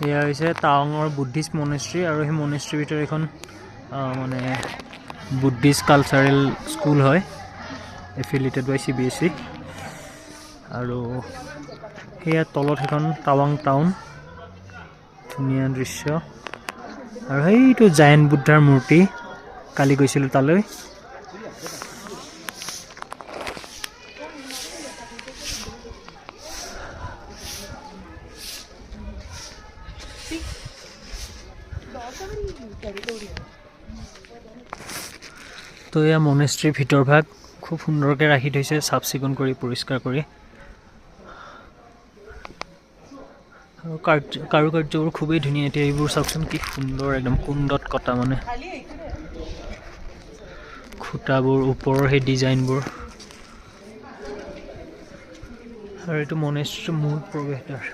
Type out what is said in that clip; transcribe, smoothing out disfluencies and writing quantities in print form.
এয়া হৈছে টাৱাঙৰ Buddhist monastery আৰু সেই মনেষ্ট্ৰীৰ ভিতৰত এখন মানে বুদ্ধিষ্ট কালচাৰেল স্কুল হয় এফিলিয়েটেড বাই CBSE আৰু সেয়া তলত সেইখন টাৱাং টাউন ধুনীয়া দৃশ্য আৰু সেইটো জায়েণ্ট বুদ্ধাৰ মূৰ্তি কালি গৈছিলোঁ তালৈ তো এয়া মনেষ্ট্ৰীৰ ভিতৰভাগ খুব সুন্দৰকৈ ৰাখি থৈছে চাফ চিকুণ কৰি পৰিষ্কাৰ কৰি আৰু কাৰুকাৰ্যবোৰ খুবেই ধুনীয়া এতিয়া এইবোৰ চাওকচোন কি সুন্দৰ একদম কুণ্ডত কটা মানে খুঁটাবোৰ ওপৰৰ সেই ডিজাইনবোৰ আৰু এইটো মনেষ্ট্ৰীৰ মূল প্ৰৱেশদ্বাৰ